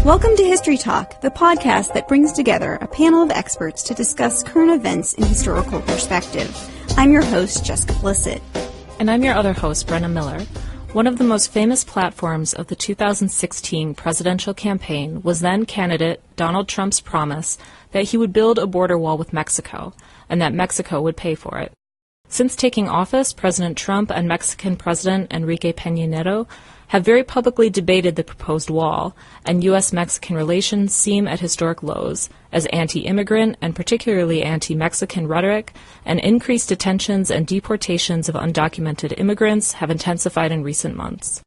Welcome to History Talk, the podcast that brings together a panel of experts to discuss current events in historical perspective. I'm your host, Jessica Blissit. And I'm your other host, Brenna Miller. One of the most famous platforms of the 2016 presidential campaign was then candidate Donald Trump's promise that he would build a border wall with Mexico, and that Mexico would pay for it. Since taking office, President Trump and Mexican President Enrique Peña Nieto have very publicly debated the proposed wall, and U.S. Mexican relations seem at historic lows, as anti-immigrant and particularly anti-Mexican rhetoric and increased detentions and deportations of undocumented immigrants have intensified in recent months.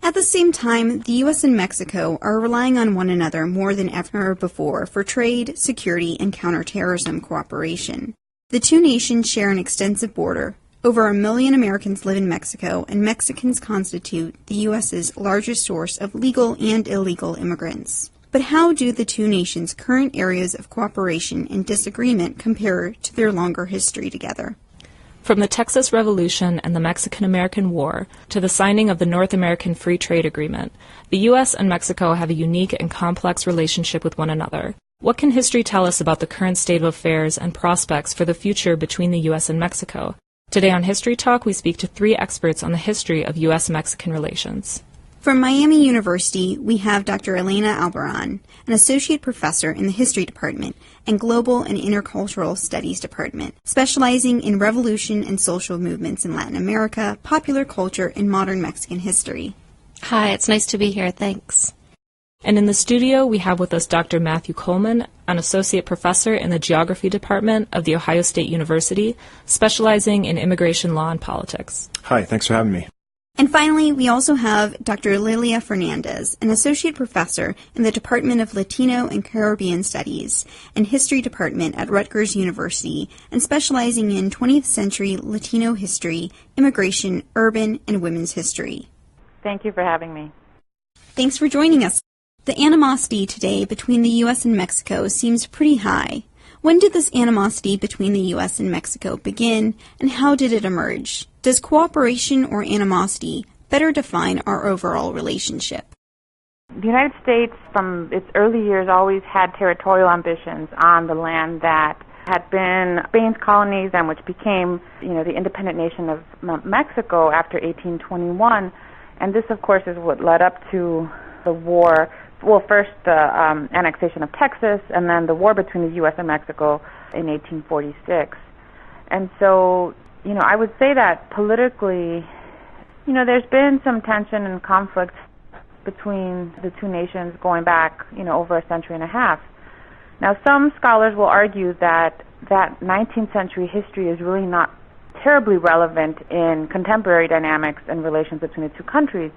At the same time, the U.S. and Mexico are relying on one another more than ever before for trade, security, and counterterrorism cooperation. The two nations share an extensive border. Over 1 million Americans live in Mexico, and Mexicans constitute the U.S.'s largest source of legal and illegal immigrants. But how do the two nations' current areas of cooperation and disagreement compare to their longer history together? From the Texas Revolution and the Mexican-American War to the signing of the North American Free Trade Agreement, the U.S. and Mexico have a unique and complex relationship with one another. What can history tell us about the current state of affairs and prospects for the future between the U.S. and Mexico? Today on History Talk, we speak to three experts on the history of U.S.-Mexican relations. From Miami University, we have Dr. Elena Albarran, an associate professor in the History Department and Global and Intercultural Studies Department, specializing in revolution and social movements in Latin America, popular culture, and modern Mexican history. Hi, it's nice to be here. Thanks. And in the studio, we have with us Dr. Mathew Coleman, an associate professor in the Geography Department of The Ohio State University, specializing in immigration law and politics. Hi, thanks for having me. And finally, we also have Dr. Lilia Fernandez, an associate professor in the Department of Latino and Caribbean Studies and History Department at Rutgers University, and specializing in 20th century Latino history, immigration, urban, and women's history. Thank you for having me. Thanks for joining us. The animosity today between the U.S. and Mexico seems pretty high. When did this animosity between the U.S. and Mexico begin, and how did it emerge? Does cooperation or animosity better define our overall relationship? The United States, from its early years, always had territorial ambitions on the land that had been Spain's colonies and which became, the independent nation of Mexico after 1821. And this, of course, is what led up to the war. Well, first the annexation of Texas, and then the war between the U.S. and Mexico in 1846. And so, I would say that politically, there's been some tension and conflict between the two nations going back, over a century and a half. Now, some scholars will argue that 19th century history is really not terribly relevant in contemporary dynamics and relations between the two countries.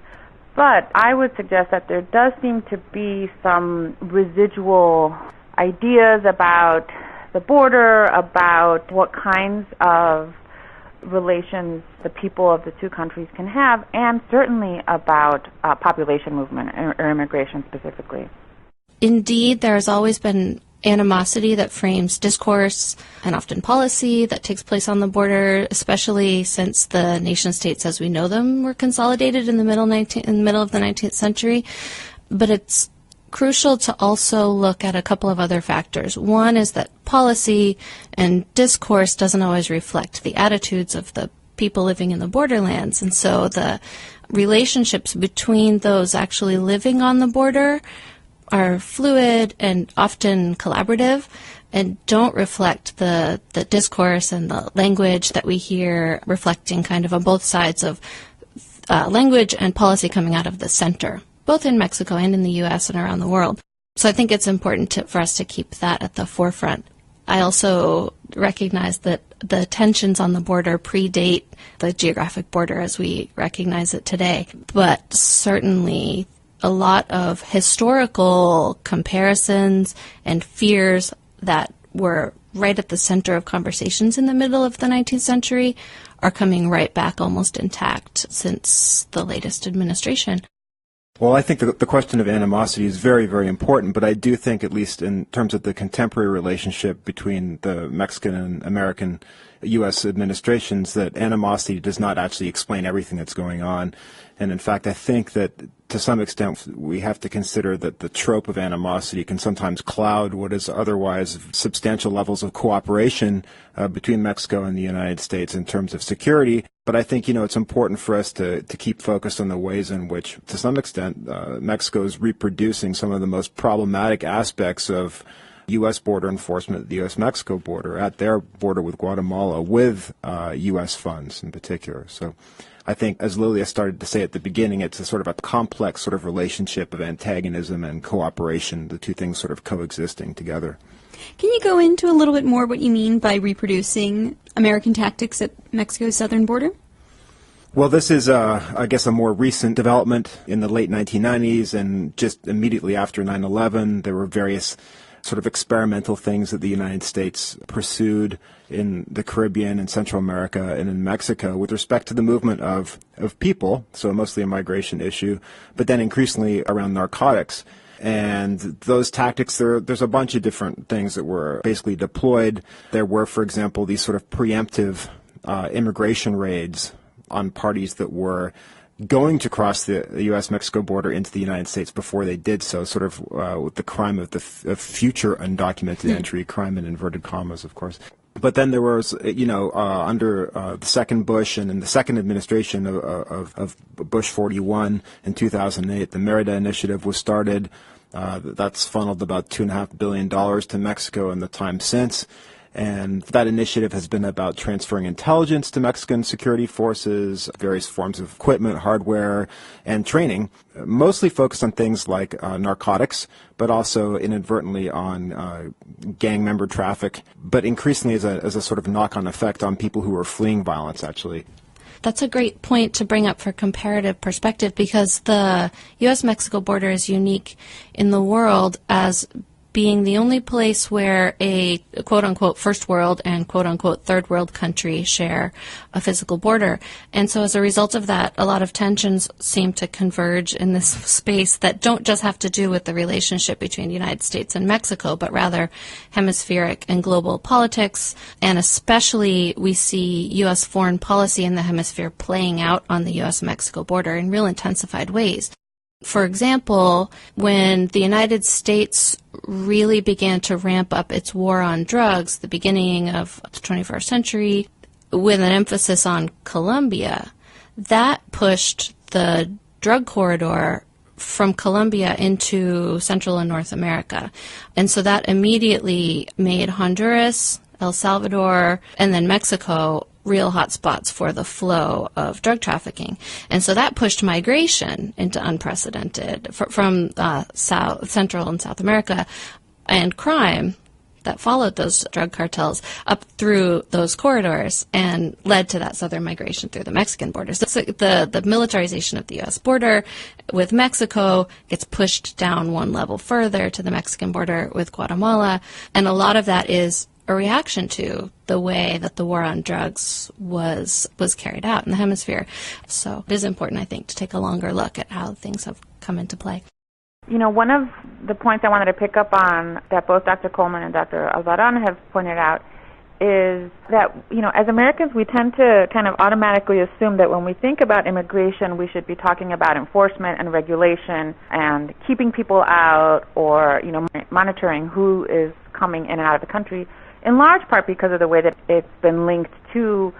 But I would suggest that there does seem to be some residual ideas about the border, about what kinds of relations the people of the two countries can have, and certainly about population movement or immigration specifically. Indeed, there has always been animosity that frames discourse and often policy that takes place on the border, especially since the nation-states as we know them were consolidated in the middle of the 19th century. But it's crucial to also look at a couple of other factors. One is that policy and discourse doesn't always reflect the attitudes of the people living in the borderlands, and so the relationships between those actually living on the border are fluid and often collaborative and don't reflect the discourse and the language that we hear reflecting kind of on both sides of language and policy coming out of the center, both in Mexico and in the U.S. and around the world. So I think it's important for us to keep that at the forefront. I also recognize that the tensions on the border predate the geographic border as we recognize it today, but certainly a lot of historical comparisons and fears that were right at the center of conversations in the middle of the 19th century are coming right back almost intact since the latest administration. Well, I think the question of animosity is very, very important, but I do think, at least in terms of the contemporary relationship between the Mexican and American U.S. administrations that animosity does not actually explain everything that's going on. And in fact, I think that to some extent we have to consider that the trope of animosity can sometimes cloud what is otherwise substantial levels of cooperation between Mexico and the United States in terms of security. But I think, it's important for us to keep focused on the ways in which, to some extent, Mexico is reproducing some of the most problematic aspects of U.S. border enforcement, the U.S.-Mexico border, at their border with Guatemala, with U.S. funds in particular. So I think, as Lilia started to say at the beginning, it's a sort of a complex sort of relationship of antagonism and cooperation, the two things sort of coexisting together. Can you go into a little bit more what you mean by reproducing American tactics at Mexico's southern border? Well, this is, I guess, a more recent development in the late 1990s, and just immediately after 9/11, there were various sort of experimental things that the United States pursued in the Caribbean and Central America and in Mexico with respect to the movement of people, so mostly a migration issue, but then increasingly around narcotics. And those tactics, there's a bunch of different things that were basically deployed. There were, for example, these sort of preemptive immigration raids on parties that were going to cross the U.S.-Mexico border into the United States before they did so, sort of with the crime of future undocumented entry, crime in inverted commas, of course. But then there was, under the second Bush and in the second administration of Bush 41 in 2008, the Merida Initiative was started. That's funneled about $2.5 billion to Mexico in the time since. And that initiative has been about transferring intelligence to Mexican security forces, various forms of equipment, hardware, and training, mostly focused on things like narcotics, but also inadvertently on gang member traffic, but increasingly as a sort of knock-on effect on people who are fleeing violence, actually. That's a great point to bring up for comparative perspective, because the U.S.-Mexico border is unique in the world as being the only place where a quote-unquote first world and quote-unquote third world country share a physical border. And so as a result of that, a lot of tensions seem to converge in this space that don't just have to do with the relationship between the United States and Mexico, but rather hemispheric and global politics. And especially we see U.S. foreign policy in the hemisphere playing out on the U.S.-Mexico border in real intensified ways. For example, when the United States really began to ramp up its war on drugs, the beginning of the 21st century, with an emphasis on Colombia, that pushed the drug corridor from Colombia into Central and North America. And so that immediately made Honduras, El Salvador, and then Mexico real hotspots for the flow of drug trafficking. And so that pushed migration into unprecedented from Central and South America, and crime that followed those drug cartels up through those corridors and led to that southern migration through the Mexican border. So the militarization of the U.S. border with Mexico gets pushed down one level further to the Mexican border with Guatemala, and a lot of that is a reaction to the way that the war on drugs was carried out in the hemisphere. So it is important, I think, to take a longer look at how things have come into play. One of the points I wanted to pick up on that both Dr. Coleman and Dr. Albarran have pointed out is that, as Americans, we tend to kind of automatically assume that when we think about immigration, we should be talking about enforcement and regulation and keeping people out, or, monitoring who is coming in and out of the country, in large part because of the way that it's been linked to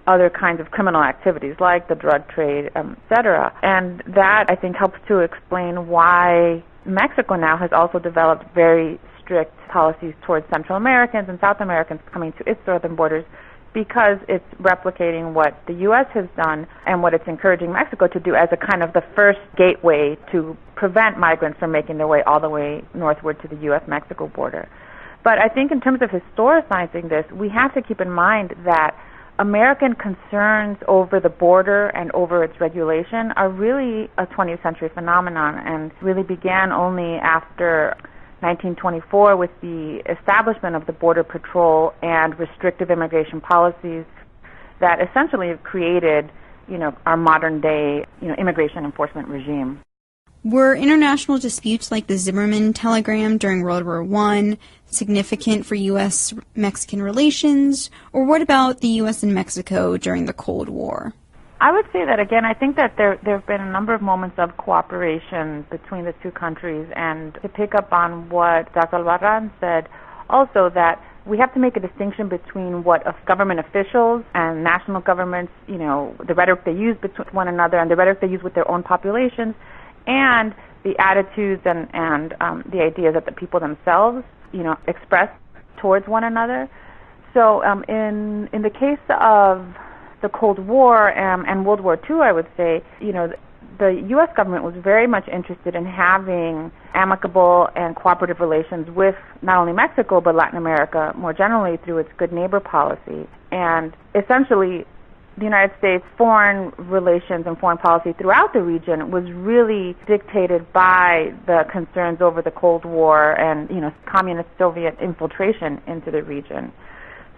other kinds of criminal activities like the drug trade, etc. And that, I think, helps to explain why Mexico now has also developed very strict policies towards Central Americans and South Americans coming to its southern borders, because it's replicating what the U.S. has done and what it's encouraging Mexico to do as a kind of the first gateway to prevent migrants from making their way all the way northward to the U.S.-Mexico border. But I think in terms of historicizing this, we have to keep in mind that American concerns over the border and over its regulation are really a 20th century phenomenon, and really began only after 1924 with the establishment of the Border Patrol and restrictive immigration policies that essentially have created, our modern day, immigration enforcement regime. Were international disputes like the Zimmerman telegram during World War I significant for U.S. Mexican relations, or what about the U.S. and Mexico during the Cold War? I would say that, again, I think that there have been a number of moments of cooperation between the two countries, and to pick up on what Dr. Albarran said, also that we have to make a distinction between what government officials and national governments, the rhetoric they use between one another and the rhetoric they use with their own populations, and the attitudes and the ideas that the people themselves, express towards one another. So in the case of the Cold War and World War II, I would say, the U.S. government was very much interested in having amicable and cooperative relations with not only Mexico but Latin America more generally through its good neighbor policy. And essentially, the United States' foreign relations and foreign policy throughout the region was really dictated by the concerns over the Cold War and, communist Soviet infiltration into the region.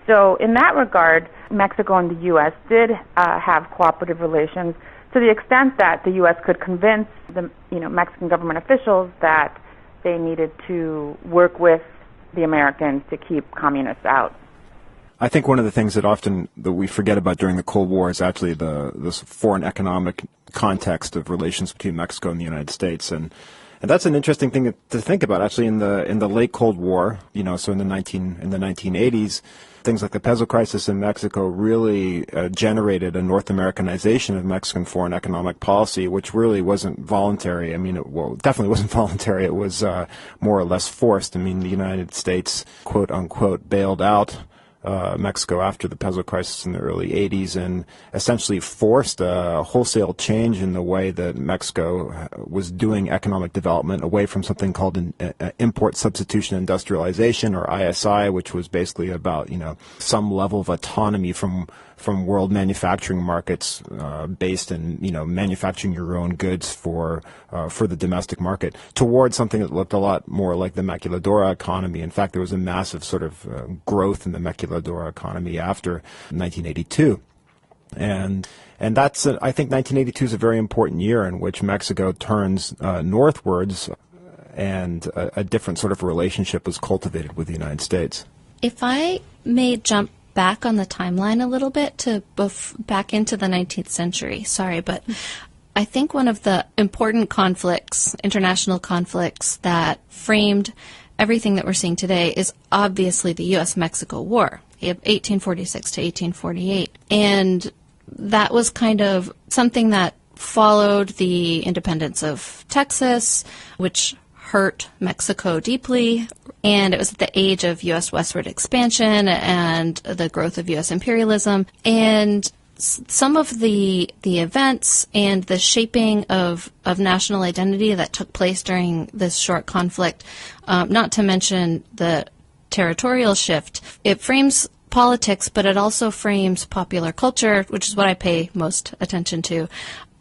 So in that regard, Mexico and the U.S. did have cooperative relations to the extent that the U.S. could convince the Mexican government officials that they needed to work with the Americans to keep communists out. I think one of the things that we forget about during the Cold War is actually this foreign economic context of relations between Mexico and the United States, and that's an interesting thing to think about. Actually, in the late Cold War, so in the 1980s, things like the peso crisis in Mexico really generated a North Americanization of Mexican foreign economic policy, which really wasn't voluntary. I mean, it definitely wasn't voluntary. It was more or less forced. I mean, the United States, quote unquote, bailed out Mexico after the peso crisis in the early 80s and essentially forced a wholesale change in the way that Mexico was doing economic development away from something called import substitution industrialization, or ISI, which was basically about, some level of autonomy from world manufacturing markets based in, manufacturing your own goods for the domestic market, towards something that looked a lot more like the maquiladora economy. In fact, there was a massive sort of growth in the maquiladora economy after 1982. And that's, I think 1982 is a very important year in which Mexico turns northwards and a different sort of relationship was cultivated with the United States. If I may jump back on the timeline a little bit to back into the 19th century. Sorry, but I think one of the important conflicts, international conflicts, that framed everything that we're seeing today is obviously the U.S. Mexico War of 1846 to 1848. And that was kind of something that followed the independence of Texas, which hurt Mexico deeply, and it was at the age of U.S. westward expansion and the growth of U.S. imperialism. And some of the events and the shaping of national identity that took place during this short conflict, not to mention the territorial shift, it frames politics, but it also frames popular culture, which is what I pay most attention to,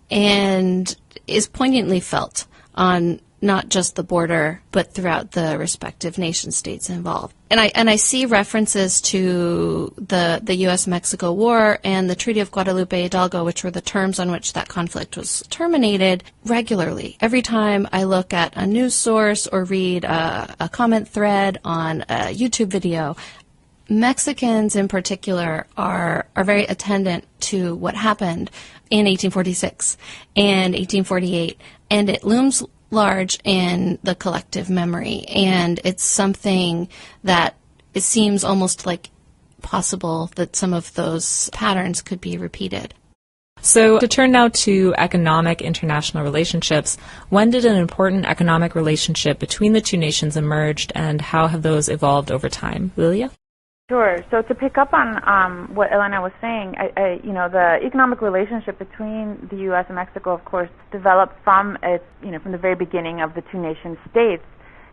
and is poignantly felt on not just the border, but throughout the respective nation states involved. And I see references to the U.S.-Mexico War and the Treaty of Guadalupe Hidalgo, which were the terms on which that conflict was terminated, regularly. Every time I look at a news source or read a comment thread on a YouTube video, Mexicans in particular are very attendant to what happened in 1846 and 1848, and it looms large in the collective memory, and it's something that it seems almost like possible that some of those patterns could be repeated. So to turn now to economic international relationships, when did an important economic relationship between the two nations emerge, and how have those evolved over time? Lilia? Sure. So to pick up on what Elena was saying, the economic relationship between the U.S. and Mexico, of course, developed from from the very beginning of the two nation states.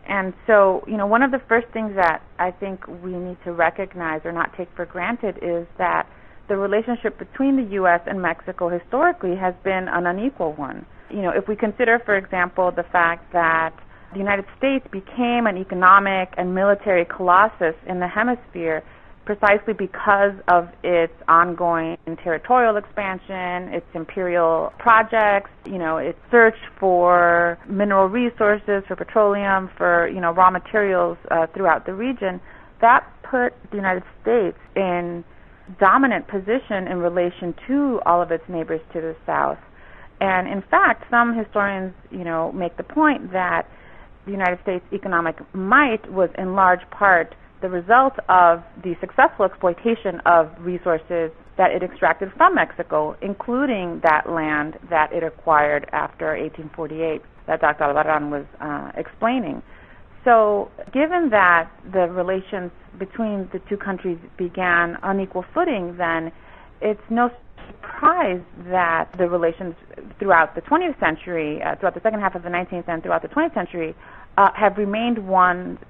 And so, one of the first things that I think we need to recognize or not take for granted is that the relationship between the U.S. and Mexico historically has been an unequal one. If we consider, for example, the fact that the United States became an economic and military colossus in the hemisphere precisely because of its ongoing territorial expansion, its imperial projects, its search for mineral resources, for petroleum, for, raw materials throughout the region. That put the United States in dominant position in relation to all of its neighbors to the south. And in fact, some historians, make the point that the United States' economic might was in large part the result of the successful exploitation of resources that it extracted from Mexico, including that land that it acquired after 1848 that Dr. Albarran was explaining. So given that the relations between the two countries began on equal footing, then it's no surprise that the relations throughout the 20th century, throughout the second half of the 19th and throughout the 20th century, have remained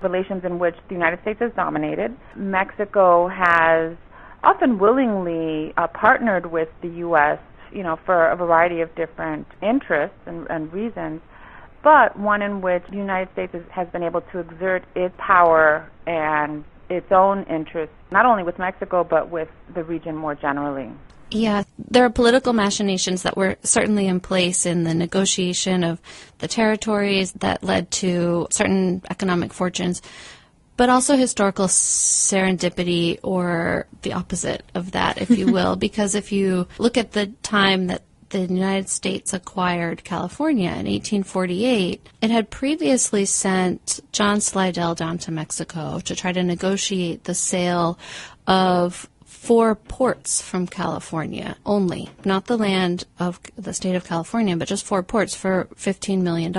relations in which the United States has dominated. Mexico has often willingly partnered with the U.S., for a variety of different interests and reasons, but one in which the United States has been able to exert its power and its own interests, not only with Mexico, but with the region more generally. Yeah, there are political machinations that were certainly in place in the negotiation of the territories that led to certain economic fortunes, but also historical serendipity, or the opposite of that, if you will, because if you look at the time that the United States acquired California in 1848, it had previously sent John Slidell down to Mexico to try to negotiate the sale of 4 ports from California only, not the land of the state of California, but just 4 ports for $15 million.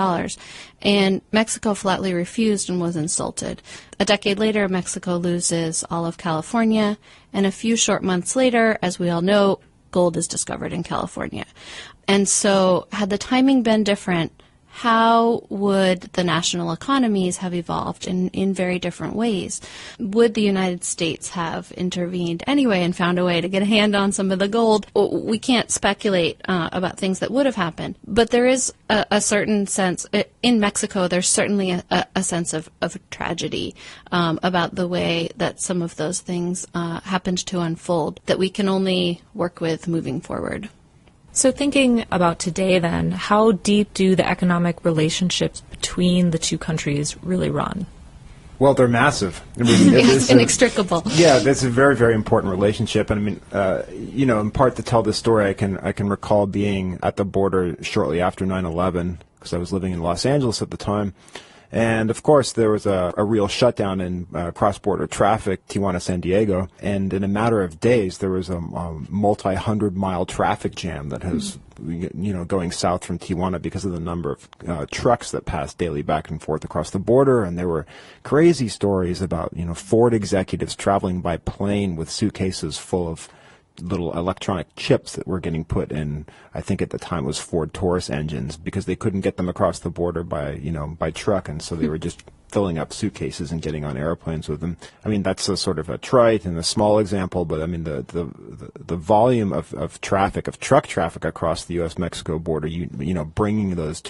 And Mexico flatly refused and was insulted. A decade later, Mexico loses all of California, and a few short months later, as we all know, gold is discovered in California. And so had the timing been different, how would the national economies have evolved in very different ways? Would the United States have intervened anyway and found a way to get a hand on some of the gold? We can't speculate about things that would have happened, but there is a certain sense, in Mexico, there's certainly a sense of tragedy about the way that some of those things happened to unfold that we can only work with moving forward. So thinking about today then, how deep do the economic relationships between the two countries really run? Well, they're massive. I mean, it's inextricable. Yeah, that's a very, very important relationship. And I mean, in part to tell this story, I can recall being at the border shortly after 9/11, because I was living in Los Angeles at the time. And, of course, there was a real shutdown in cross-border traffic, Tijuana-San Diego. And in a matter of days, there was a multi-hundred-mile traffic jam that has, going south from Tijuana because of the number of trucks that passed daily back and forth across the border. And there were crazy stories about, Ford executives traveling by plane with suitcases full of little electronic chips that were getting put in, I think at the time was Ford Taurus engines, because they couldn't get them across the border by truck, and so they were just filling up suitcases and getting on airplanes with them. I mean, that's a sort of a trite and a small example, but I mean the volume of traffic, of truck traffic across the U.S. Mexico border, bringing these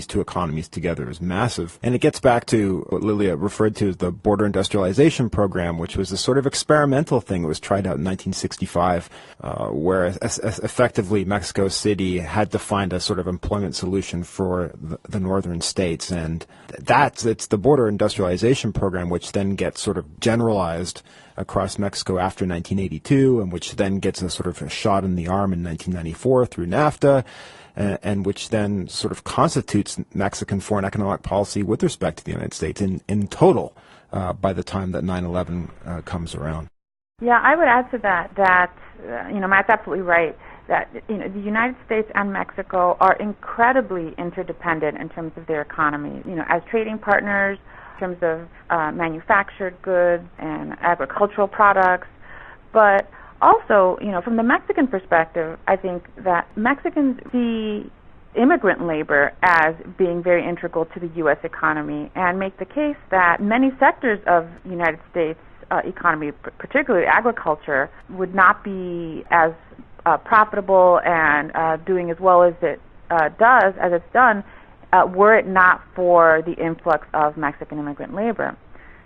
two economies together is massive. And it gets back to what Lilia referred to as the border industrialization program, which was a sort of experimental thing that was tried out in 1965, where effectively Mexico City had to find a sort of employment solution for the northern states, and it's the border industrialization program, which then gets sort of generalized across Mexico after 1982, and which then gets a sort of a shot in the arm in 1994 through NAFTA, and which then sort of constitutes Mexican foreign economic policy with respect to the United States in total by the time that 9/11 comes around. Yeah, I would add to that Matt's absolutely right, that the United States and Mexico are incredibly interdependent in terms of their economies. As trading partners, in terms of manufactured goods and agricultural products, but also, from the Mexican perspective, I think that Mexicans see immigrant labor as being very integral to the U.S. economy, and make the case that many sectors of the United States economy, particularly agriculture, would not be as profitable and doing as well as it's done, were it not for the influx of Mexican immigrant labor.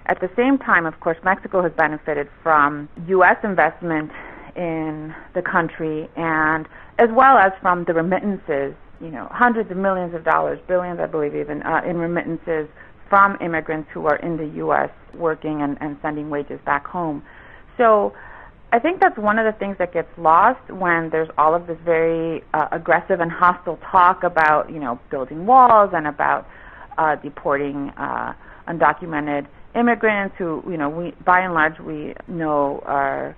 At the same time, of course, Mexico has benefited from U.S. investment in the country, and as well as from the remittances, hundreds of millions of dollars, billions, I believe even, in remittances from immigrants who are in the U.S. working and sending wages back home. So I think that's one of the things that gets lost when there's all of this very aggressive and hostile talk about, building walls and about deporting undocumented immigrants who, we by and large we know are,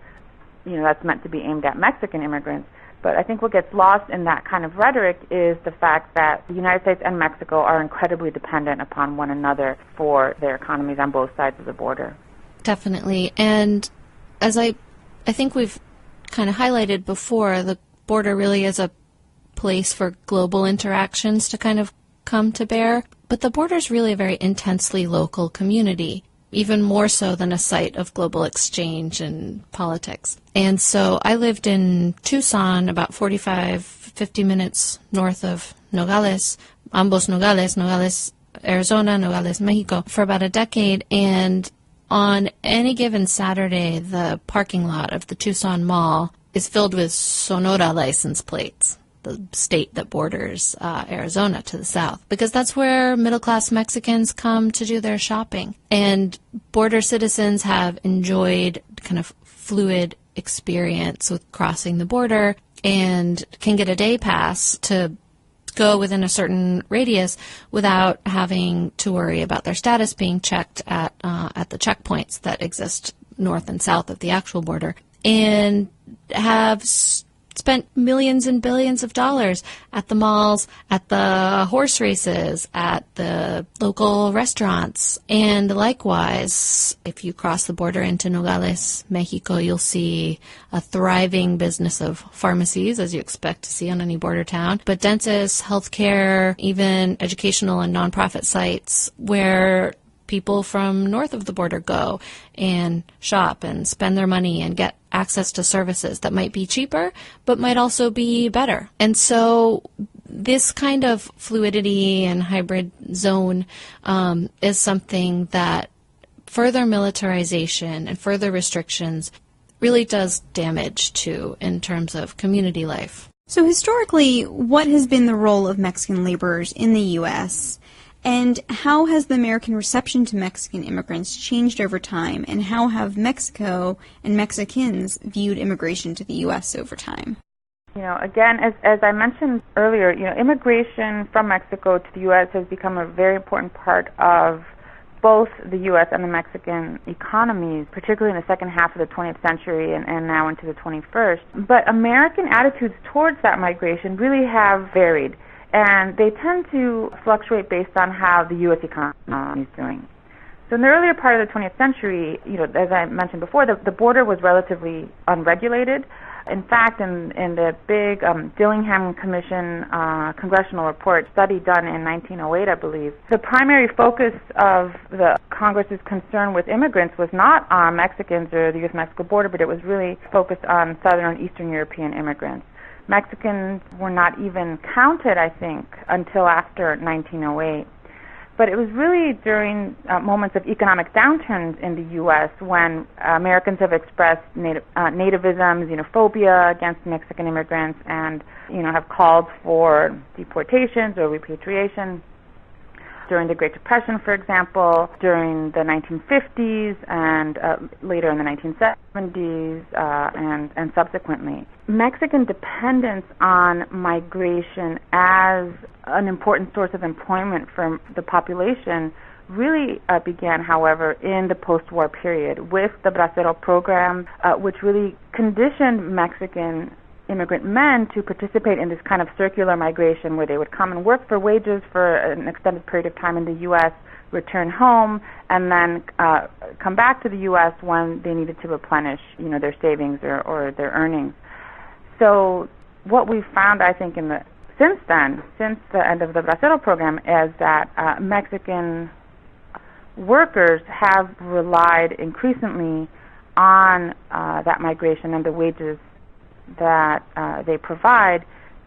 that's meant to be aimed at Mexican immigrants. But I think what gets lost in that kind of rhetoric is the fact that the United States and Mexico are incredibly dependent upon one another for their economies on both sides of the border. Definitely. And as I think we've kind of highlighted before, the border really is a place for global interactions to kind of come to bear. But the border is really a very intensely local community, even more so than a site of global exchange and politics. And so I lived in Tucson, about 50 minutes north of Nogales, ambos Nogales, Arizona, Nogales, Mexico, for about a decade. And on any given Saturday, the parking lot of the Tucson Mall is filled with Sonora license plates, the state that borders Arizona to the south, because that's where middle-class Mexicans come to do their shopping. And border citizens have enjoyed kind of fluid experience with crossing the border and can get a day pass to go within a certain radius without having to worry about their status being checked at the checkpoints that exist north and south of the actual border, and have spent millions and billions of dollars at the malls, at the horse races, at the local restaurants. And likewise, if you cross the border into Nogales, Mexico, you'll see a thriving business of pharmacies, as you expect to see on any border town, but dentists, healthcare, even educational and nonprofit sites where people from north of the border go and shop and spend their money and get access to services that might be cheaper, but might also be better. And so this kind of fluidity and hybrid zone is something that further militarization and further restrictions really does damage to in terms of community life. So historically, what has been the role of Mexican laborers in the U.S., and how has the American reception to Mexican immigrants changed over time, and how have Mexico and Mexicans viewed immigration to the U.S. over time? Again, as I mentioned earlier, immigration from Mexico to the U.S. has become a very important part of both the U.S. and the Mexican economies, particularly in the second half of the 20th century and now into the 21st. But American attitudes towards that migration really have varied, and they tend to fluctuate based on how the U.S. economy is doing. So in the earlier part of the 20th century, as I mentioned before, the border was relatively unregulated. In fact, in the big Dillingham Commission congressional report study done in 1908, I believe, the primary focus of the Congress's concern with immigrants was not on Mexicans or the U.S.-Mexico border, but it was really focused on Southern and Eastern European immigrants. Mexicans were not even counted, I think, until after 1908. But it was really during moments of economic downturns in the U.S. when Americans have expressed nativism, xenophobia against Mexican immigrants, and have called for deportations or repatriation. During the Great Depression, for example, during the 1950s and later in the 1970s and subsequently. Mexican dependence on migration as an important source of employment for the population really began, however, in the post-war period with the Bracero program, which really conditioned Mexican immigrant men to participate in this kind of circular migration where they would come and work for wages for an extended period of time in the U.S., return home, and then come back to the U.S. when they needed to replenish, their savings or their earnings. So what we've found, I think, since the end of the Bracero program, is that Mexican workers have relied increasingly on that migration and the wages that they provide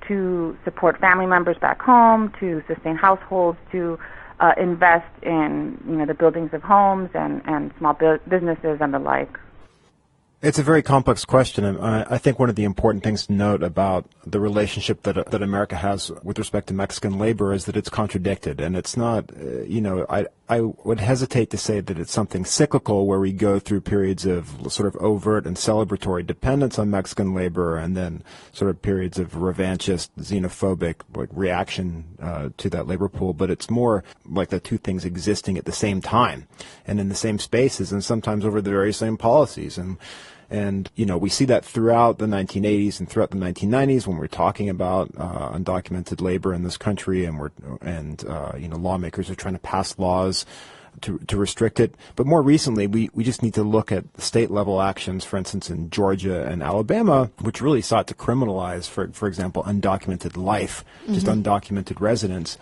to support family members back home, to sustain households, to invest in, the buildings of homes and small businesses and the like. It's a very complex question, and I think one of the important things to note about the relationship that America has with respect to Mexican labor is that it's contradicted, and it's not, I would hesitate to say that it's something cyclical where we go through periods of sort of overt and celebratory dependence on Mexican labor and then sort of periods of revanchist, xenophobic reaction to that labor pool, but it's more like the two things existing at the same time and in the same spaces and sometimes over the very same policies. And we see that throughout the 1980s and throughout the 1990s when we're talking about undocumented labor in this country, and lawmakers are trying to pass laws to restrict it. But more recently, we just need to look at state level actions, for instance, in Georgia and Alabama, which really sought to criminalize, for example, undocumented life, just undocumented residents.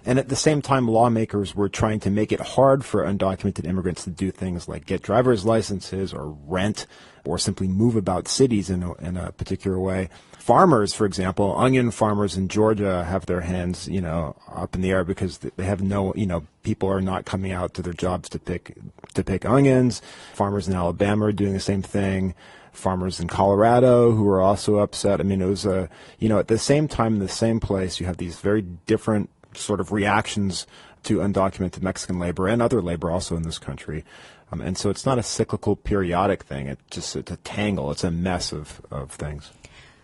And at the same time, lawmakers were trying to make it hard for undocumented immigrants to do things like get driver's licenses or rent or simply move about cities in a particular way. Farmers, for example, onion farmers in Georgia have their hands, up in the air because they have people are not coming out to their jobs to pick onions. Farmers in Alabama are doing the same thing. Farmers in Colorado who are also upset. I mean, it was at the same time in the same place, you have these very different sort of reactions to undocumented Mexican labor and other labor also in this country. And so it's not a cyclical, periodic thing. It's a tangle. It's a mess of things.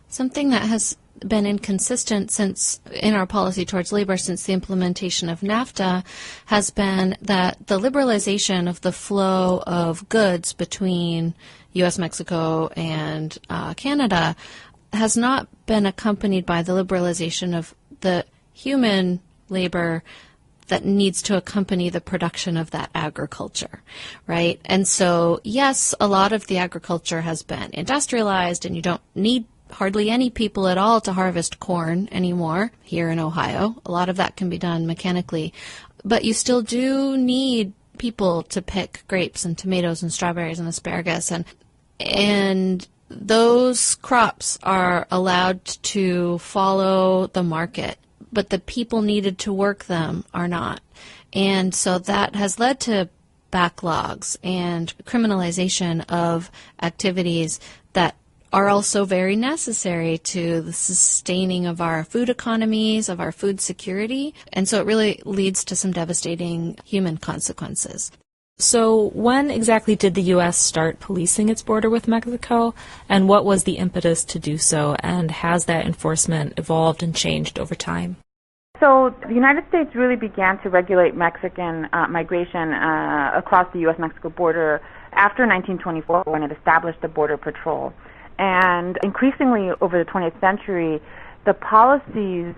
Something that has been inconsistent since in our policy towards labor since the implementation of NAFTA has been that the liberalization of the flow of goods between U.S. Mexico and Canada has not been accompanied by the liberalization of the human labor that needs to accompany the production of that agriculture, right? And so, yes, a lot of the agriculture has been industrialized, and you don't need hardly any people at all to harvest corn anymore here in Ohio. A lot of that can be done mechanically, but you still do need people to pick grapes and tomatoes and strawberries and asparagus, and those crops are allowed to follow the market, but the people needed to work them are not. And so that has led to backlogs and criminalization of activities that are also very necessary to the sustaining of our food economies, of our food security. And so it really leads to some devastating human consequences. So when exactly did the U.S. start policing its border with Mexico, and what was the impetus to do so, and has that enforcement evolved and changed over time? So the United States really began to regulate Mexican migration across the U.S. Mexico border after 1924 when it established the Border Patrol. And increasingly over the 20th century, the policies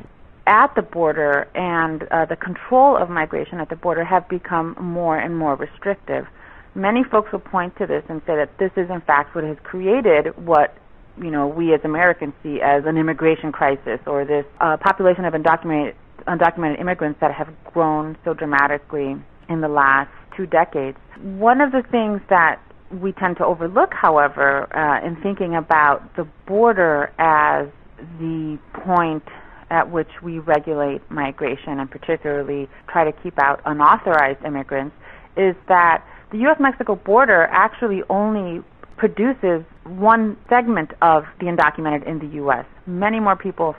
at the border and the control of migration at the border have become more and more restrictive. Many folks will point to this and say that this is in fact what has created what we as Americans see as an immigration crisis, or this population of undocumented immigrants that have grown so dramatically in the last 2 decades. One of the things that we tend to overlook, however, in thinking about the border as the point at which we regulate migration and particularly try to keep out unauthorized immigrants, is that the U.S.-Mexico border actually only produces one segment of the undocumented in the U.S. Many more people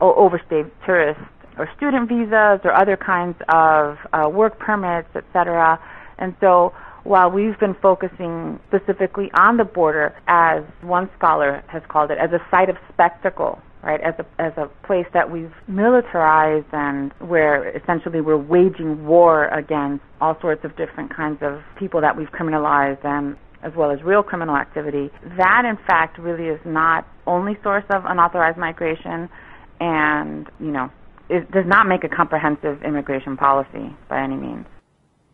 overstay tourist or student visas or other kinds of work permits, etc. And so while we've been focusing specifically on the border, as one scholar has called it, as a site of spectacle, right, as a place that we've militarized and where essentially we're waging war against all sorts of different kinds of people that we've criminalized, and as well as real criminal activity, that in fact really is not only source of unauthorized migration, and it does not make a comprehensive immigration policy by any means.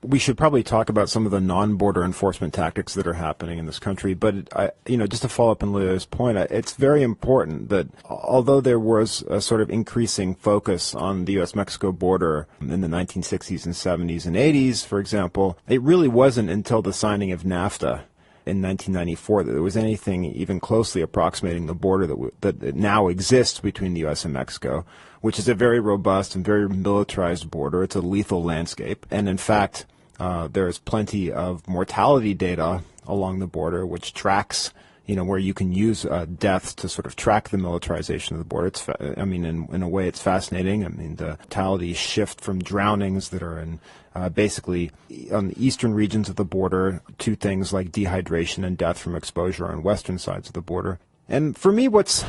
We should probably talk about some of the non-border enforcement tactics that are happening in this country. But, just to follow up on Lilia's point, it's very important that although there was a sort of increasing focus on the U.S.-Mexico border in the 1960s and 70s and 80s, for example, it really wasn't until the signing of NAFTA in 1994 that there was anything even closely approximating the border that now exists between the U.S. and Mexico, which is a very robust and very militarized border. It's a lethal landscape. And in fact, there is plenty of mortality data along the border, which tracks, where you can use deaths to sort of track the militarization of the border. In a way, it's fascinating. The mortality shift from drownings that are in basically on the eastern regions of the border to things like dehydration and death from exposure on western sides of the border. And for me, what's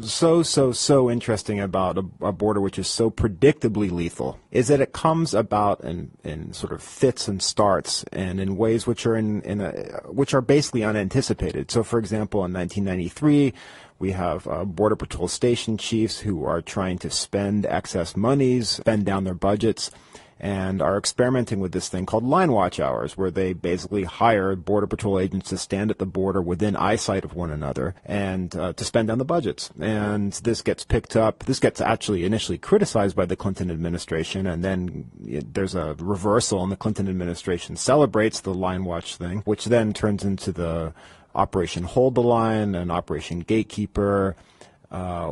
so interesting about a border which is so predictably lethal is that it comes about in sort of fits and starts, and in ways which are which are basically unanticipated. So, for example, in 1993, we have Border Patrol station chiefs who are trying to spend excess monies, spend down their budgets, and are experimenting with this thing called line watch hours, where they basically hire Border Patrol agents to stand at the border within eyesight of one another and to spend down the budgets. And this gets picked up. This gets actually initially criticized by the Clinton administration, and then there's a reversal, and the Clinton administration celebrates the line watch thing, which then turns into the Operation Hold the Line and Operation Gatekeeper,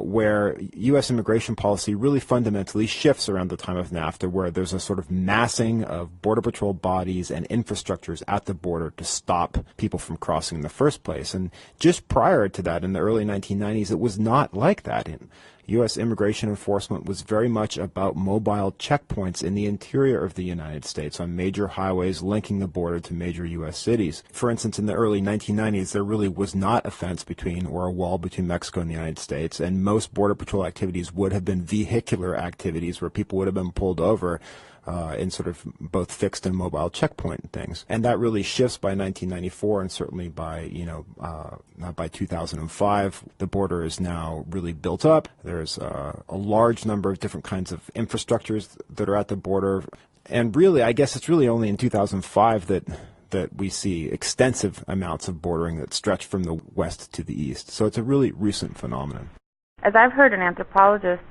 where U.S. immigration policy really fundamentally shifts around the time of NAFTA, where there's a sort of massing of Border Patrol bodies and infrastructures at the border to stop people from crossing in the first place. And just prior to that, in the early 1990s, it was not like that. U.S. immigration enforcement was very much about mobile checkpoints in the interior of the United States on major highways linking the border to major U.S. cities. For instance, in the early 1990s, there really was not a fence between or a wall between Mexico and the United States, and most Border Patrol activities would have been vehicular activities where people would have been pulled over in sort of both fixed and mobile checkpoint things. And that really shifts by 1994, and certainly by 2005, the border is now really built up. There's a large number of different kinds of infrastructures that are at the border. And really, I guess it's really only in 2005 that we see extensive amounts of bordering that stretch from the west to the east. So it's a really recent phenomenon. As I've heard an anthropologist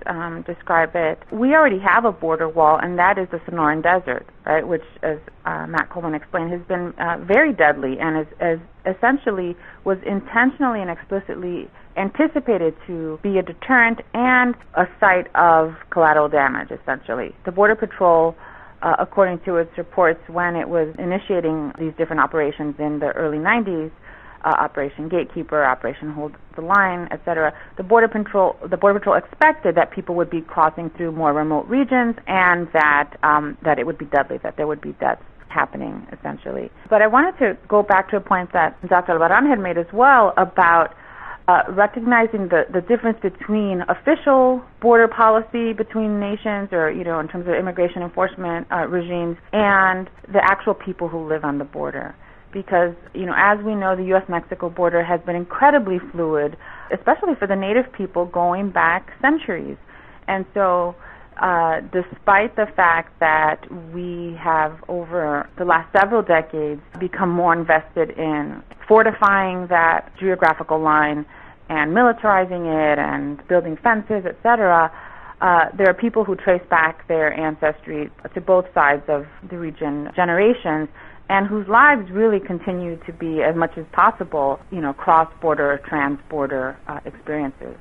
describe it, we already have a border wall, and that is the Sonoran Desert, right, which, as Matt Coleman explained, has been very deadly and is essentially was intentionally and explicitly anticipated to be a deterrent and a site of collateral damage, essentially. The Border Patrol, according to its reports when it was initiating these different operations in the early 90s, Operation Gatekeeper, Operation Hold the Line, etc. The Border Patrol expected that people would be crossing through more remote regions, and that it would be deadly, that there would be deaths happening, essentially. But I wanted to go back to a point that Dr. Albarran had made as well about recognizing the difference between official border policy between nations, or in terms of immigration enforcement regimes, and the actual people who live on the border. Because, as we know, the U.S. Mexico border has been incredibly fluid, especially for the native people going back centuries. And so, despite the fact that we have, over the last several decades, become more invested in fortifying that geographical line and militarizing it and building fences, etc., there are people who trace back their ancestry to both sides of the region generations, and whose lives really continue to be, as much as possible, cross-border, trans-border experiences.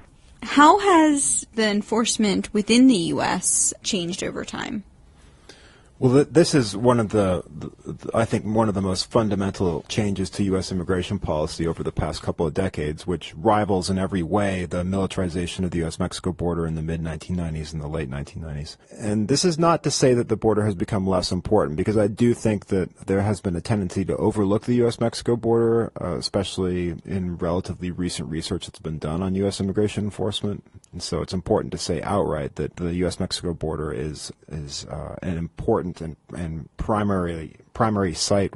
How has the enforcement within the U.S. changed over time? Well, this is I think one of the most fundamental changes to U.S. immigration policy over the past couple of decades, which rivals in every way the militarization of the U.S.-Mexico border in the mid-1990s and the late 1990s. And this is not to say that the border has become less important, because I do think that there has been a tendency to overlook the U.S.-Mexico border, especially in relatively recent research that's been done on U.S. immigration enforcement. And so it's important to say outright that the U.S.-Mexico border is an important and primary site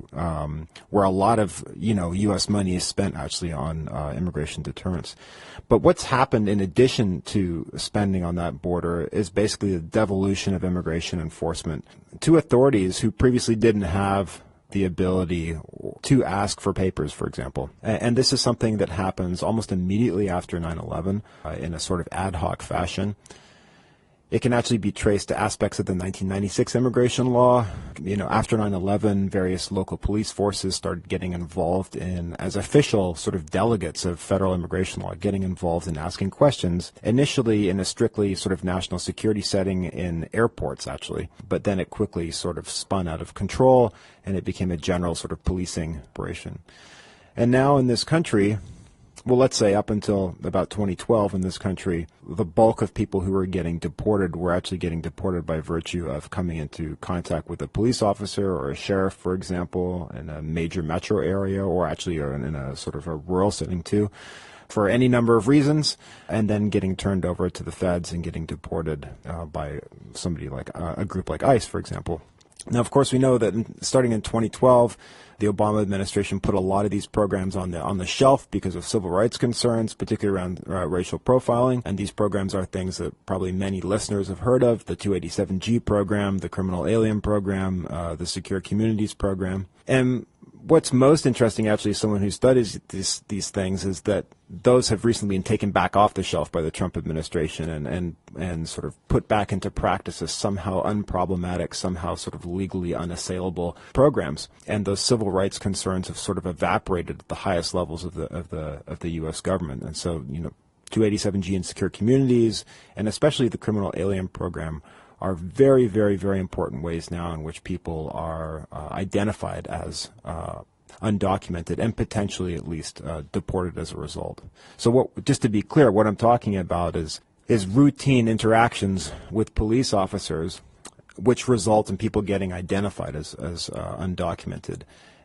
where a lot of U.S. money is spent actually on immigration deterrence. But what's happened in addition to spending on that border is basically the devolution of immigration enforcement to authorities who previously didn't have the ability to ask for papers, for example. And this is something that happens almost immediately after 9/11 in a sort of ad hoc fashion. It can actually be traced to aspects of the 1996 immigration law. After 9/11, various local police forces started getting involved as official sort of delegates of federal immigration law, getting involved in asking questions, initially in a strictly sort of national security setting in airports, actually. But then it quickly sort of spun out of control, and it became a general sort of policing operation. And now in this country, well, let's say up until about 2012 in this country, the bulk of people who were getting deported were actually getting deported by virtue of coming into contact with a police officer or a sheriff, for example, in a major metro area, or actually in a sort of a rural setting too, for any number of reasons, and then getting turned over to the feds and getting deported by somebody like a group like ICE, for example. Now, of course, we know that starting in 2012, the Obama administration put a lot of these programs on the shelf because of civil rights concerns, particularly around racial profiling. And these programs are things that probably many listeners have heard of: the 287G program, the criminal alien program, the secure communities program. And what's most interesting, actually, as someone who studies these things, is that those have recently been taken back off the shelf by the Trump administration and sort of put back into practice as somehow unproblematic, somehow sort of legally unassailable programs. And those civil rights concerns have sort of evaporated at the highest levels of the U.S. government. And so, 287G and secure communities, and especially the criminal alien program, are very, very, very important ways now in which people are identified as undocumented and potentially at least deported as a result. So just to be clear, what I'm talking about is routine interactions with police officers which result in people getting identified as undocumented.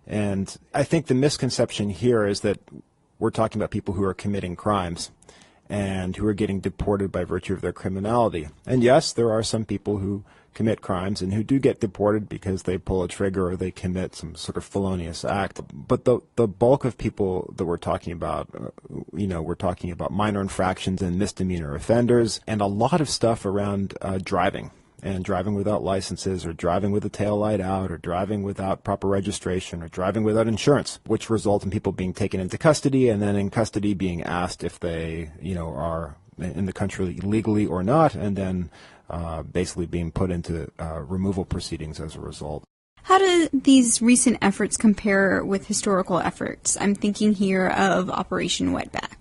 And I think the misconception here is that we're talking about people who are committing crimes and who are getting deported by virtue of their criminality. And yes, there are some people who commit crimes and who do get deported because they pull a trigger or they commit some sort of felonious act. But the bulk of people that we're talking about, we're talking about minor infractions and misdemeanor offenders, and a lot of stuff around driving. And driving without licenses, or driving with the tail light out, or driving without proper registration, or driving without insurance, which result in people being taken into custody, and then in custody being asked if they, are in the country legally or not, and then basically being put into removal proceedings as a result. How do these recent efforts compare with historical efforts? I'm thinking here of Operation Wetback.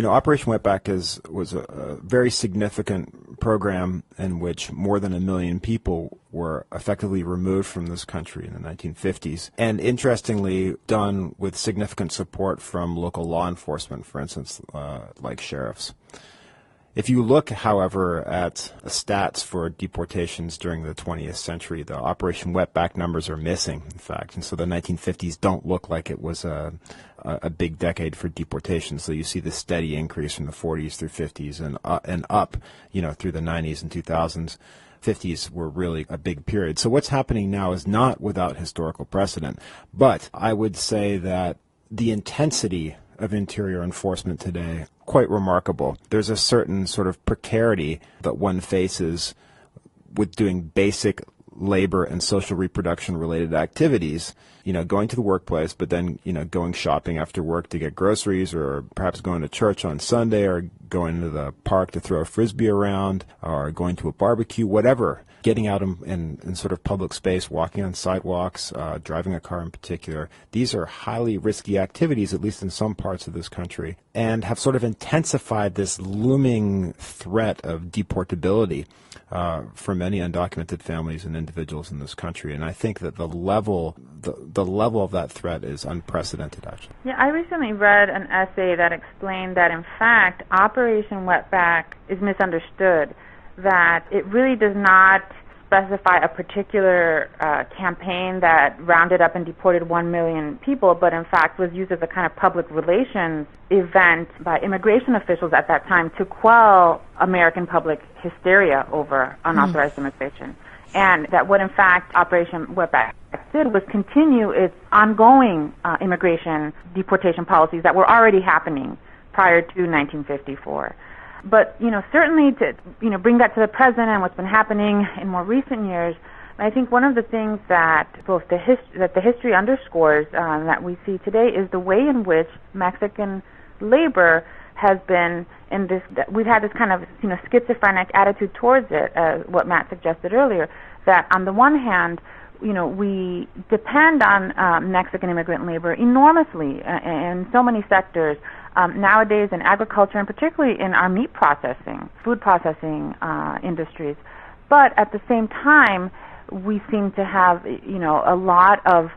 Operation Wetback was a very significant program in which more than 1 million people were effectively removed from this country in the 1950s, and interestingly done with significant support from local law enforcement, for instance, like sheriffs. If you look, however, at the stats for deportations during the 20th century, the Operation Wetback numbers are missing, in fact. And so the 1950s don't look like it was a big decade for deportation. So you see the steady increase from the 40s through 50s and up, through the 90s and 2000s. 50s were really a big period. So what's happening now is not without historical precedent. But I would say that the intensity of interior enforcement today, quite remarkable. There's a certain sort of precarity that one faces with doing basic labor and social reproduction related activities, going to the workplace, but then, going shopping after work to get groceries, or perhaps going to church on Sunday, or going to the park to throw a frisbee around, or going to a barbecue, whatever. Getting out in sort of public space, walking on sidewalks, driving a car in particular. These are highly risky activities, at least in some parts of this country, and have sort of intensified this looming threat of deportability for many undocumented families and individuals in this country. And I think that the level of that threat is unprecedented, actually. Yeah, I recently read an essay that explained that, in fact, Operation Wetback is misunderstood, that it really does not specify a particular campaign that rounded up and deported 1 million people, but in fact was used as a kind of public relations event by immigration officials at that time to quell American public hysteria over unauthorized immigration. And that what in fact Operation Wetback did was continue its ongoing immigration deportation policies that were already happening prior to 1954. But, certainly to, bring that to the present and what's been happening in more recent years, I think one of the things that the history underscores that we see today is the way in which Mexican labor has been we've had this kind of schizophrenic attitude towards it, what Matt suggested earlier, that on the one hand, we depend on Mexican immigrant labor enormously in so many sectors nowadays, in agriculture and particularly in our meat processing, food processing industries. But at the same time, we seem to have a lot of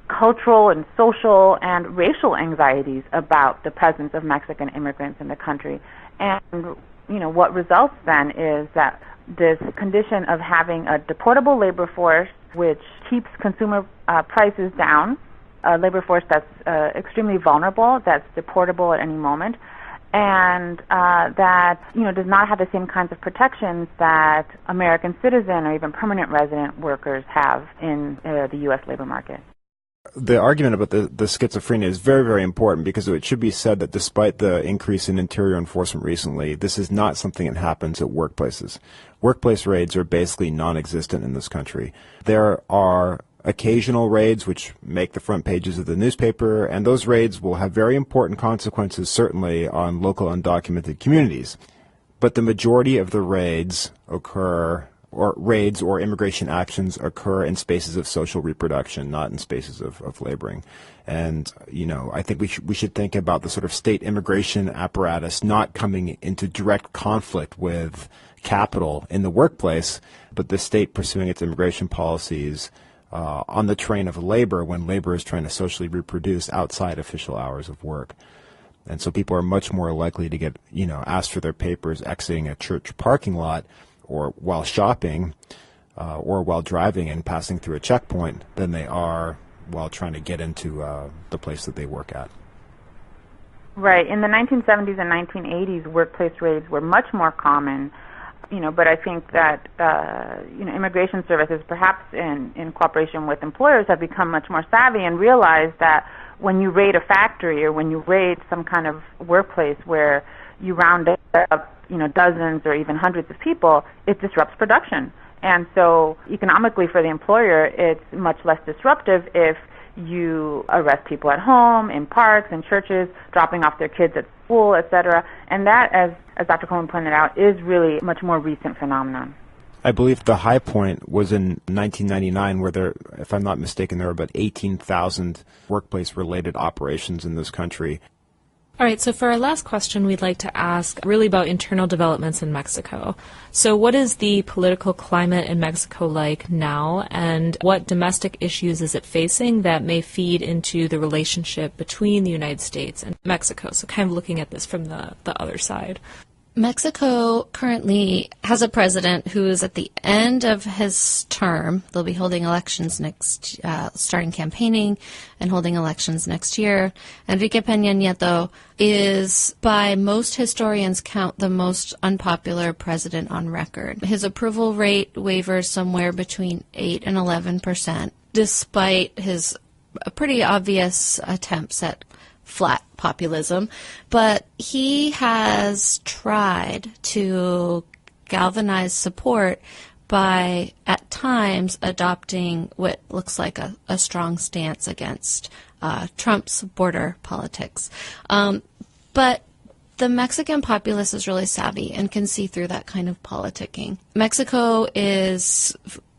cultural and social and racial anxieties about the presence of Mexican immigrants in the country. And what results then is that this condition of having a deportable labor force which keeps consumer prices down, a labor force that's extremely vulnerable, that's deportable at any moment, and that does not have the same kinds of protections that American citizen or even permanent resident workers have in the U.S. labor market. The argument about the schizophrenia is very, very important, because it should be said that despite the increase in interior enforcement recently, this is not something that happens at workplaces. Workplace raids are basically non-existent in this country. There are occasional raids which make the front pages of the newspaper, and those raids will have very important consequences, certainly, on local undocumented communities. But the majority of the raids or immigration actions occur in spaces of social reproduction, not in spaces of laboring. And, I think we should think about the sort of state immigration apparatus not coming into direct conflict with capital in the workplace, but the state pursuing its immigration policies on the train of labor when labor is trying to socially reproduce outside official hours of work. And so people are much more likely to get, asked for their papers exiting a church parking lot or while shopping or while driving and passing through a checkpoint than they are while trying to get into the place that they work at. Right. In the 1970s and 1980s, workplace raids were much more common, but I think that, immigration services, perhaps in cooperation with employers, have become much more savvy and realize that when you raid a factory or when you raid some kind of workplace where you round up, dozens or even hundreds of people, it disrupts production. And so economically for the employer, it's much less disruptive if you arrest people at home, in parks, in churches, dropping off their kids at school, etc. And that, as Dr. Coleman pointed out, is really a much more recent phenomenon. I believe the high point was in 1999, where there, if I'm not mistaken, there were about 18,000 workplace-related operations in this country. All right, so for our last question, we'd like to ask really about internal developments in Mexico. So what is the political climate in Mexico like now, and what domestic issues is it facing that may feed into the relationship between the United States and Mexico? So kind of looking at this from the other side. Mexico currently has a president who is at the end of his term. They'll be holding elections starting campaigning and holding elections next year. Enrique Peña Nieto is, by most historians' count, the most unpopular president on record. His approval rate wavers somewhere between 8 and 11%, despite his pretty obvious attempts at flat populism, but he has tried to galvanize support by, at times, adopting what looks like a strong stance against Trump's border politics. But the Mexican populace is really savvy and can see through that kind of politicking. Mexico is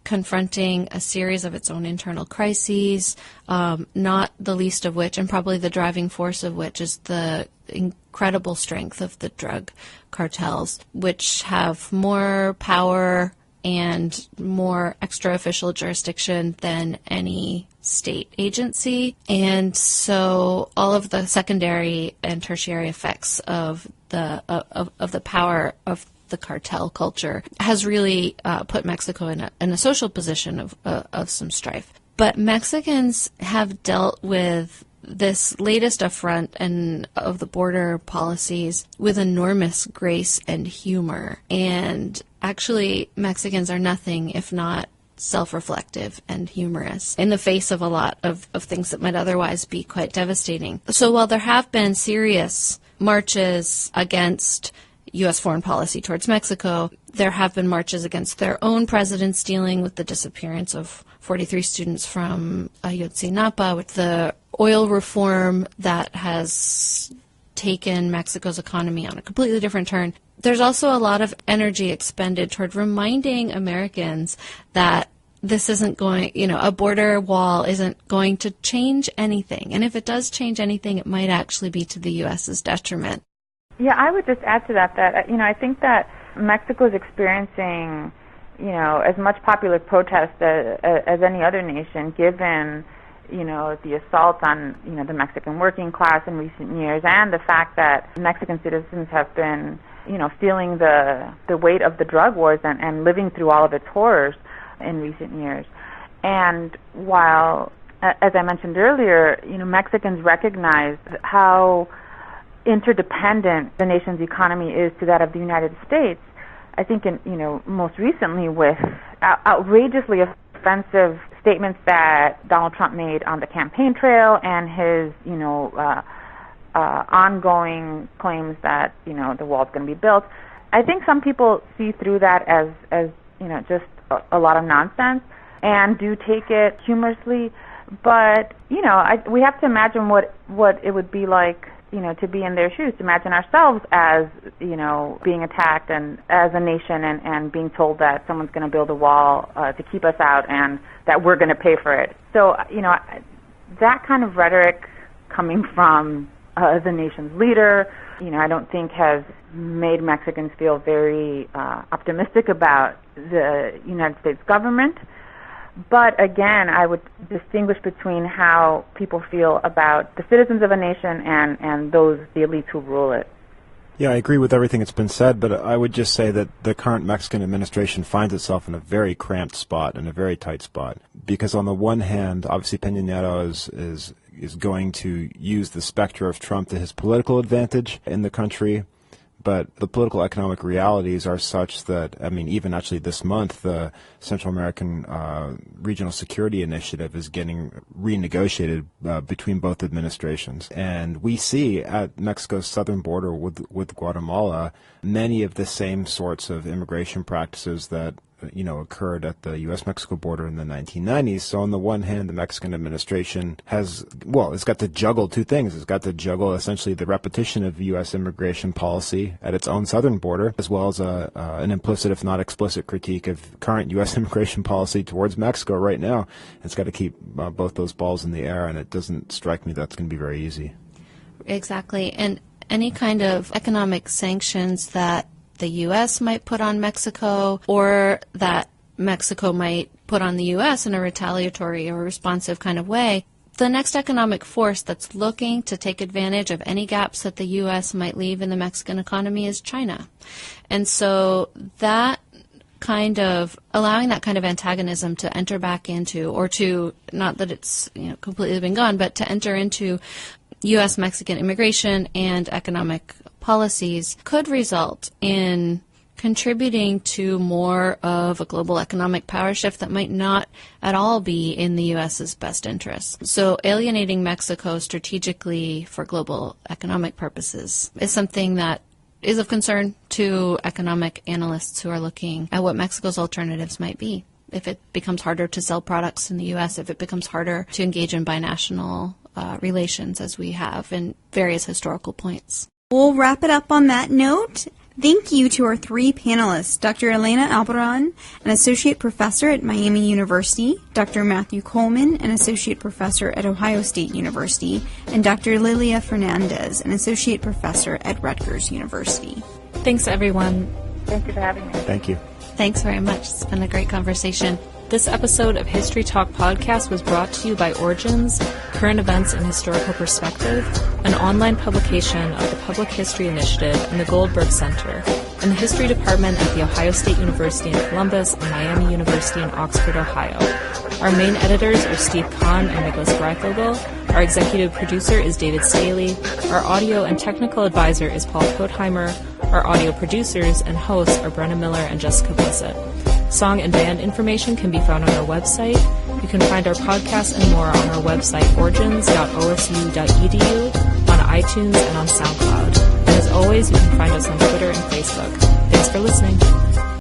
confronting a series of its own internal crises, not the least of which, and probably the driving force of which, is the incredible strength of the drug cartels, which have more power and more extra-official jurisdiction than any state agency. And so all of the secondary and tertiary effects of the power of the cartel culture has really put Mexico in a social position of some strife. But Mexicans have dealt with this latest affront and of the border policies with enormous grace and humor. And actually, Mexicans are nothing if not self-reflective and humorous in the face of a lot of things that might otherwise be quite devastating. So while there have been serious marches against U.S. foreign policy towards Mexico, there have been marches against their own presidents dealing with the disappearance of 43 students from Ayotzinapa, with the oil reform that has taken Mexico's economy on a completely different turn. There's also a lot of energy expended toward reminding Americans that this isn't going, a border wall isn't going to change anything. And if it does change anything, it might actually be to the U.S.'s detriment. Yeah, I would just add to that, I think that Mexico is experiencing, as much popular protest as any other nation, given, the assault on, the Mexican working class in recent years, and the fact that Mexican citizens have been, feeling the weight of the drug wars and living through all of its horrors in recent years. And while, as I mentioned earlier, Mexicans recognize how interdependent the nation's economy is to that of the United States, I think most recently with outrageously offensive statements that Donald Trump made on the campaign trail and his, ongoing claims that, the wall's going to be built. I think some people see through that as just a lot of nonsense and do take it humorously. But, we have to imagine what it would be like, to be in their shoes, to imagine ourselves as, being attacked and as a nation and being told that someone's going to build a wall to keep us out and that we're going to pay for it. So, that kind of rhetoric coming from the nation's leader, I don't think has made Mexicans feel very optimistic about the United States government. But again, I would distinguish between how people feel about the citizens of a nation and the elites who rule it. Yeah, I agree with everything that's been said, but I would just say that the current Mexican administration finds itself in a very cramped spot, in a very tight spot. Because on the one hand, obviously Peña Nieto is going to use the specter of Trump to his political advantage in the country. But the political economic realities are such that, even actually this month, the Central American Regional Security Initiative is getting renegotiated between both administrations. And we see at Mexico's southern border with Guatemala many of the same sorts of immigration practices that occurred at the U.S. Mexico border in the 1990s. So on the one hand, the Mexican administration it's got to juggle two things. It's got to juggle essentially the repetition of U.S. immigration policy at its own southern border, as well as an implicit, if not explicit, critique of current U.S. immigration policy towards Mexico right now. It's got to keep both those balls in the air, and it doesn't strike me that's going to be very easy. Exactly. And any kind of economic sanctions that the U.S. might put on Mexico, or that Mexico might put on the U.S. in a retaliatory or responsive kind of way, the next economic force that's looking to take advantage of any gaps that the U.S. might leave in the Mexican economy is China. And so that kind of allowing that kind of antagonism to enter back into, or to, not that it's completely been gone, but to enter into U.S. Mexican immigration and economic policies could result in contributing to more of a global economic power shift that might not at all be in the U.S.'s best interest. So alienating Mexico strategically for global economic purposes is something that is of concern to economic analysts who are looking at what Mexico's alternatives might be. If it becomes harder to sell products in the U.S., if it becomes harder to engage in binational relations as we have in various historical points. We'll wrap it up on that note. Thank you to our three panelists, Dr. Elena Albarran, an associate professor at Miami University, Dr. Mathew Coleman, an associate professor at Ohio State University, and Dr. Lilia Fernandez, an associate professor at Rutgers University. Thanks, everyone. Thank you for having me. Thank you. Thanks very much. It's been a great conversation. This episode of History Talk Podcast was brought to you by Origins, Current Events and Historical Perspective, an online publication of the Public History Initiative and the Goldberg Center, and the History Department at The Ohio State University in Columbus and Miami University in Oxford, Ohio. Our main editors are Steve Kahn and Nicholas Greifvogel. Our executive producer is David Staley. Our audio and technical advisor is Paul Kotheimer. Our audio producers and hosts are Brenna Miller and Jessica Blissit. Song and band information can be found on our website. You can find our podcast and more on our website, origins.osu.edu, on iTunes and on SoundCloud. And as always, you can find us on Twitter and Facebook. Thanks for listening.